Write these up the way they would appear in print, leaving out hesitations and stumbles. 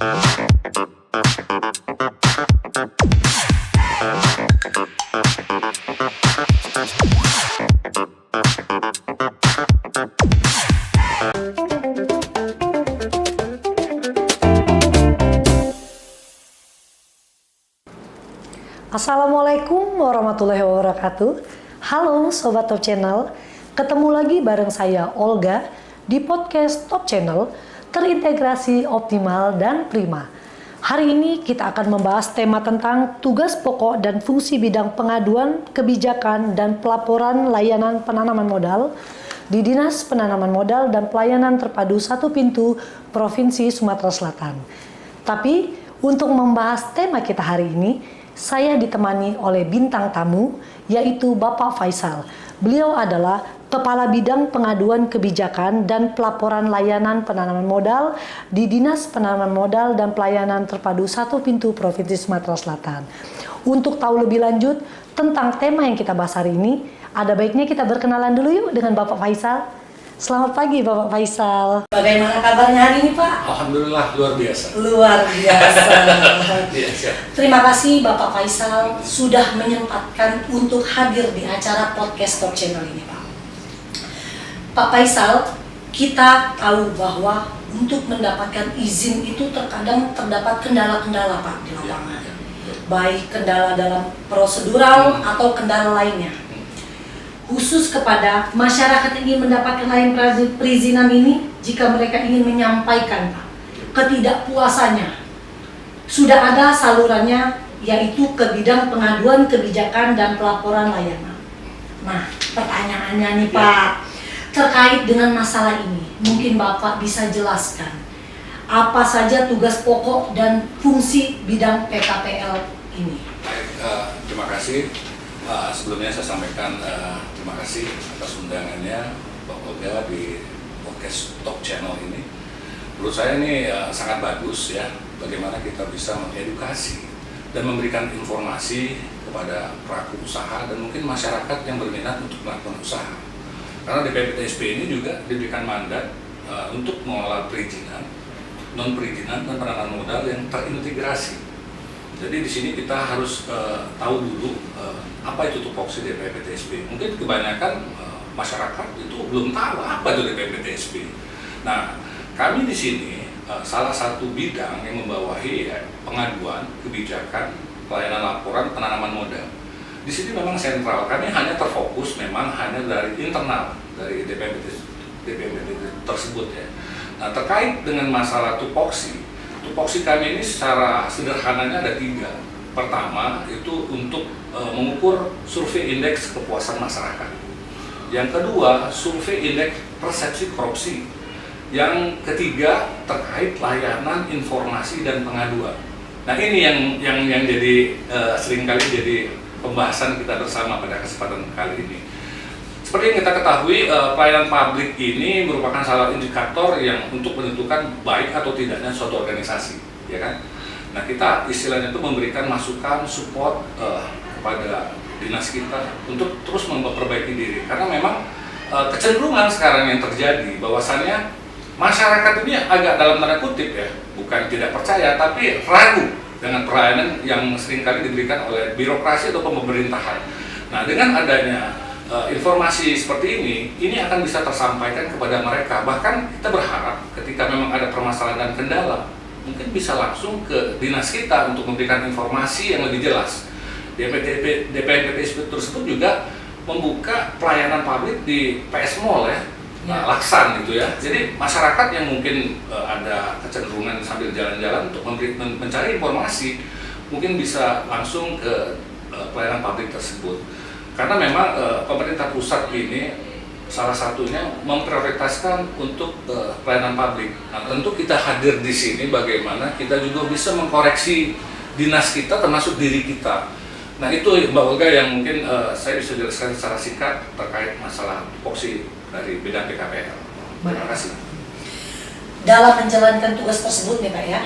Assalamualaikum warahmatullahi wabarakatuh. Halo Sobat Top Channel, ketemu lagi bareng saya Olga di podcast Top Channel terintegrasi optimal dan prima. Hari ini kita akan membahas tema tentang tugas pokok dan fungsi bidang pengaduan, kebijakan, dan pelaporan layanan penanaman modal di Dinas Penanaman Modal dan Pelayanan Terpadu Satu Pintu Provinsi Sumatera Selatan. Tapi untuk membahas tema kita hari ini, saya ditemani oleh bintang tamu, yaitu Bapak Faisal. Beliau adalah Kepala Bidang Pengaduan Kebijakan dan Pelaporan Layanan Penanaman Modal di Dinas Penanaman Modal dan Pelayanan Terpadu Satu Pintu Provinsi Sumatera Selatan. Untuk tahu lebih lanjut tentang tema yang kita bahas hari ini, ada baiknya kita berkenalan dulu yuk dengan Bapak Faisal. Selamat pagi Bapak Faisal. Bagaimana kabarnya hari ini Pak? Alhamdulillah luar biasa. Luar biasa. Iya, siap. Terima kasih Bapak Faisal sudah menyempatkan untuk hadir di acara podcast Top Channel ini Pak. Pak Faisal, kita tahu bahwa untuk mendapatkan izin itu terkadang terdapat kendala-kendala Pak di lapangan. Baik kendala dalam prosedural atau kendala lainnya. Khusus kepada masyarakat yang ingin mendapatkan layanan perizinan ini, jika mereka ingin menyampaikan Pak, ketidakpuasannya, sudah ada salurannya, yaitu ke bidang pengaduan kebijakan dan pelaporan layanan. Nah, pertanyaannya nih Pak, terkait dengan masalah ini, mungkin Bapak bisa jelaskan apa saja tugas pokok dan fungsi bidang PKPL ini. Baik, terima kasih. Sebelumnya saya sampaikan terima kasih atas undangannya Pak Olga di podcast Top Channel ini. Menurut saya ini sangat bagus ya, bagaimana kita bisa mengedukasi dan memberikan informasi kepada pelaku usaha dan mungkin masyarakat yang berminat untuk melakukan usaha. Karena DPPTSP ini juga diberikan mandat untuk mengelola perizinan, non perizinan dan penanaman modal yang terintegrasi. Jadi di sini kita harus tahu dulu apa itu tupoksi DPPTSP. Mungkin kebanyakan masyarakat itu belum tahu apa itu DPPTSP. Nah, kami di sini salah satu bidang yang membawahi pengaduan, kebijakan, pelayanan laporan, penanaman modal. Di sini memang sentral. Kami hanya terfokus memang hanya dari internal dari DPPT tersebut ya. Nah, terkait dengan masalah tupoksi kami ini secara sederhananya ada 3. Pertama itu untuk mengukur survei indeks kepuasan masyarakat. Yang kedua, survei indeks persepsi korupsi. Yang ketiga terkait layanan informasi dan pengaduan. Nah ini yang jadi seringkali jadi pembahasan kita bersama pada kesempatan kali ini. Seperti yang kita ketahui, pelayanan publik ini merupakan salah indikator yang untuk menentukan baik atau tidaknya suatu organisasi, ya kan? Nah, kita istilahnya itu memberikan masukan, support kepada dinas kita untuk terus memperbaiki diri. Karena memang kecenderungan sekarang yang terjadi, bahwasannya masyarakat ini agak dalam tanda kutip ya, bukan tidak percaya, tapi ragu dengan pelayanan yang seringkali diberikan oleh birokrasi atau pemerintahan. Nah, dengan adanya informasi seperti ini akan bisa tersampaikan kepada mereka. Bahkan kita berharap ketika memang ada permasalahan dan kendala, mungkin bisa langsung ke dinas kita untuk memberikan informasi yang lebih jelas. DPPTSP tersebut juga membuka pelayanan publik di PS Mall ya, Laksan gitu ya. Jadi masyarakat yang mungkin ada kecenderungan sambil jalan-jalan untuk mencari informasi, mungkin bisa langsung ke pelayanan publik tersebut. Karena memang pemerintah pusat ini salah satunya memprioritaskan untuk pelayanan publik. Nah, tentu kita hadir di sini bagaimana kita juga bisa mengkoreksi dinas kita termasuk diri kita. Nah itu Mbak Olga yang mungkin saya bisa jelaskan secara singkat terkait masalah tupoksi dari bidang PKPL. Terima kasih. Dalam menjalankan tugas tersebut nih Pak ya,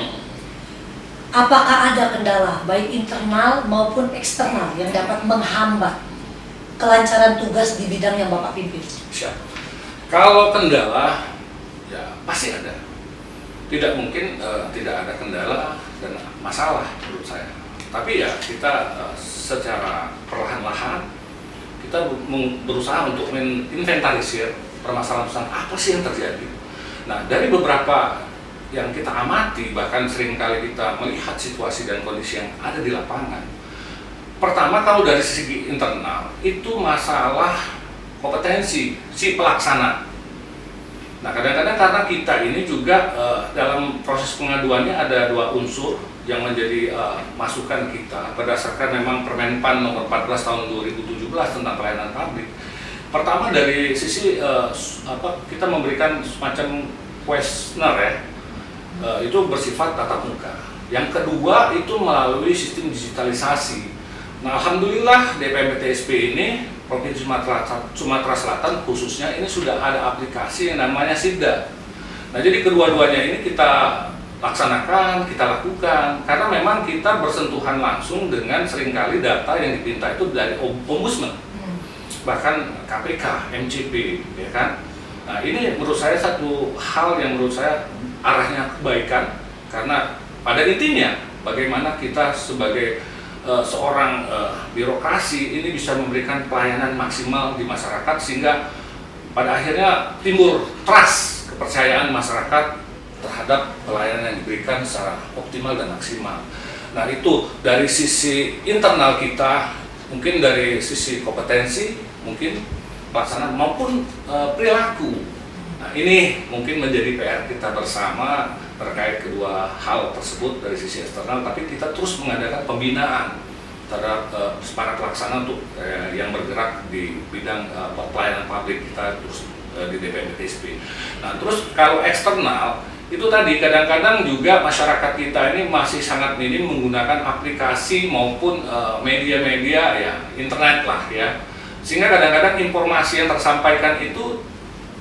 apakah ada kendala baik internal maupun eksternal yang dapat menghambat kelancaran tugas di bidang yang Bapak pimpin? Siap. Kalau kendala, ya pasti ada. tidak mungkin tidak ada kendala dan masalah menurut saya. Tapi ya kita secara perlahan-lahan kita berusaha untuk menginventarisir permasalahan apa sih yang terjadi. Nah, dari beberapa yang kita amati, bahkan seringkali kita melihat situasi dan kondisi yang ada di lapangan. Pertama, kalau dari segi internal, itu masalah kompetensi si pelaksana. Nah, kadang-kadang karena kita ini juga dalam proses pengaduannya ada dua unsur yang menjadi masukan kita berdasarkan memang Permenpan nomor 14 tahun 2017 tentang pelayanan publik. Pertama dari sisi kita memberikan semacam kuesioner ya, itu bersifat tatap muka. Yang kedua itu melalui sistem digitalisasi. Nah, alhamdulillah DPMPTSP ini Provinsi Sumatera Selatan khususnya ini sudah ada aplikasi yang namanya SIBDA. Nah, jadi kedua-duanya ini kita laksanakan, kita lakukan karena memang kita bersentuhan langsung dengan seringkali data yang dipinta itu dari Ombudsman, bahkan KPK, MCP, ya kan. Nah, ini menurut saya satu hal yang menurut saya arahnya kebaikan karena pada intinya bagaimana kita sebagai seorang birokrasi ini bisa memberikan pelayanan maksimal di masyarakat sehingga pada akhirnya timbul trust, kepercayaan masyarakat terhadap pelayanan yang diberikan secara optimal dan maksimal. Nah, itu dari sisi internal kita, mungkin dari sisi kompetensi, mungkin pelaksanaan maupun perilaku. Nah, ini mungkin menjadi PR kita bersama terkait kedua hal tersebut dari sisi eksternal, tapi kita terus mengadakan pembinaan terhadap para pelaksana untuk yang bergerak di bidang pelayanan publik kita terus di DPMPTSP. Nah, terus kalau eksternal itu tadi kadang-kadang juga masyarakat kita ini masih sangat minim menggunakan aplikasi maupun media-media ya internet lah ya, sehingga kadang-kadang informasi yang tersampaikan itu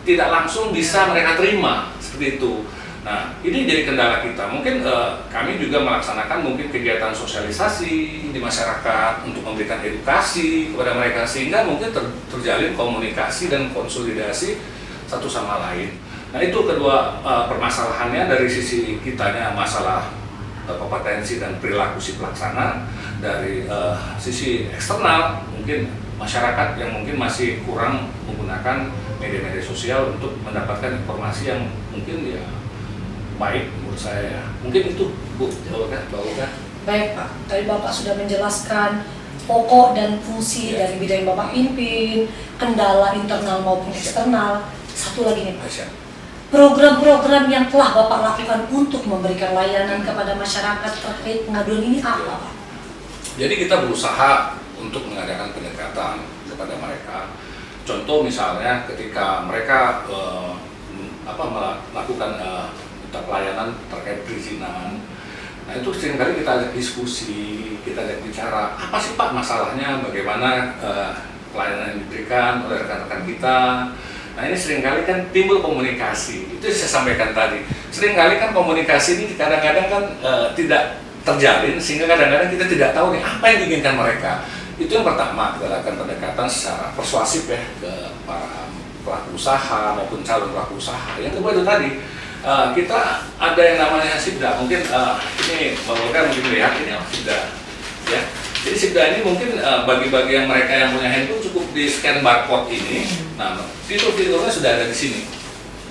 tidak langsung bisa mereka terima seperti itu. Nah, ini jadi kendala kita. Mungkin kami juga melaksanakan mungkin kegiatan sosialisasi di masyarakat untuk memberikan edukasi kepada mereka sehingga mungkin terjalin komunikasi dan konsolidasi satu sama lain. Nah, itu kedua permasalahannya dari sisi kitanya masalah kompetensi dan perilaku si pelaksana. Dari sisi eksternal mungkin masyarakat yang mungkin masih kurang menggunakan media-media sosial untuk mendapatkan informasi yang mungkin ya baik menurut saya. Mungkin itu Bu Olga. Baik Pak, tadi Bapak sudah menjelaskan pokok dan fungsi dari bidang yang Bapak pimpin, kendala internal maupun eksternal. Satu lagi nih Pak, program-program yang telah Bapak lakukan untuk memberikan layanan kepada masyarakat terkait pengaduan ini apa Pak? Jadi kita berusaha untuk mengadakan pendekatan kepada mereka. Contoh misalnya ketika mereka melakukan pelayanan terkait perizinan. Nah, itu seringkali kita ajak diskusi, kita ajak bicara, apa sih Pak masalahnya, bagaimana pelayanan yang diberikan oleh rekan-rekan kita. Nah, ini seringkali kan timbul komunikasi, itu saya sampaikan tadi. Seringkali kan komunikasi ini kadang-kadang kan tidak terjalin, sehingga kadang-kadang kita tidak tahu nih apa yang diinginkan mereka. Itu yang pertama, kita lakukan pendekatan secara persuasif ya ke para pelaku usaha maupun calon pelaku usaha. Yang kedua itu tadi, kita ada yang namanya SIBDA. Mungkin ini Bang Olga mungkin lihat ini SIBDA ya. Jadi SIBDA ini mungkin bagi yang mereka yang punya handphone cukup di scan barcode ini. Nah, fitur-fiturnya sudah ada di sini.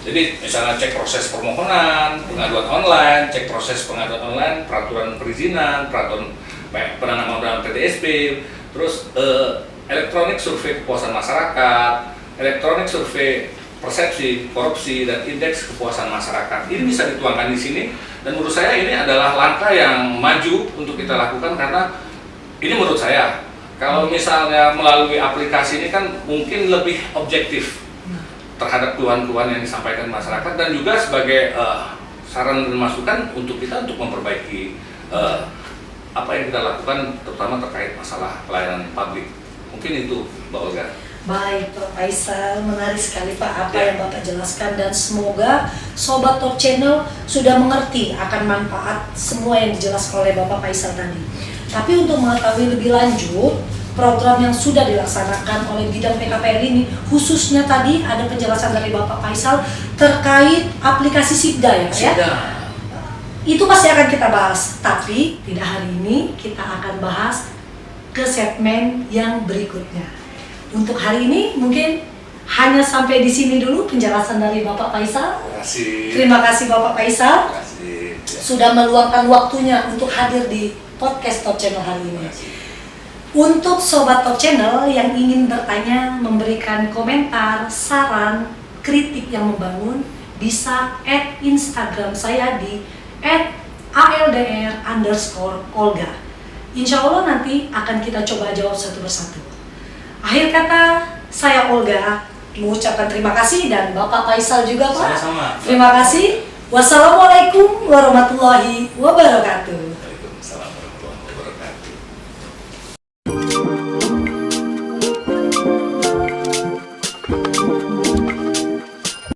Jadi misalnya cek proses permohonan, pengaduan online, cek proses pengaduan online, peraturan perizinan, peraturan penanaman dalam PTSP, terus elektronik survei kepuasan masyarakat, elektronik survei persepsi korupsi dan indeks kepuasan masyarakat. Ini bisa dituangkan di sini dan menurut saya ini adalah langkah yang maju untuk kita lakukan karena ini menurut saya kalau misalnya melalui aplikasi ini kan mungkin lebih objektif terhadap keluhan-keluhan yang disampaikan masyarakat dan juga sebagai saran dan masukan untuk kita untuk memperbaiki apa yang kita lakukan terutama terkait masalah pelayanan publik. Mungkin itu Mbak Olga. Baik Pak Faisal, menarik sekali Pak apa yang Bapak jelaskan dan semoga Sobat Top Channel sudah mengerti akan manfaat semua yang dijelaskan oleh Bapak Faisal tadi. Tapi untuk mengetahui lebih lanjut program yang sudah dilaksanakan oleh bidang PKPR ini, khususnya tadi ada penjelasan dari Bapak Faisal terkait aplikasi SIBDA ya Pak ya? Itu pasti akan kita bahas, tapi tidak hari ini, kita akan bahas ke segmen yang berikutnya. Untuk hari ini mungkin hanya sampai di sini dulu penjelasan dari Bapak Faisal. Terima kasih. Terima kasih Bapak Faisal Terima kasih. Ya. sudah meluangkan waktunya untuk hadir di podcast Top Channel hari ini. Terima kasih. Untuk Sobat Top Channel yang ingin bertanya, memberikan komentar, saran, kritik yang membangun, bisa add Instagram saya di @aldr_olga. Insya Allah nanti akan kita coba jawab satu persatu. Akhir kata, saya Olga mengucapkan terima kasih dan Bapak Faisal juga Pak. Sama-sama. Terima kasih. Wassalamualaikum warahmatullahi wabarakatuh.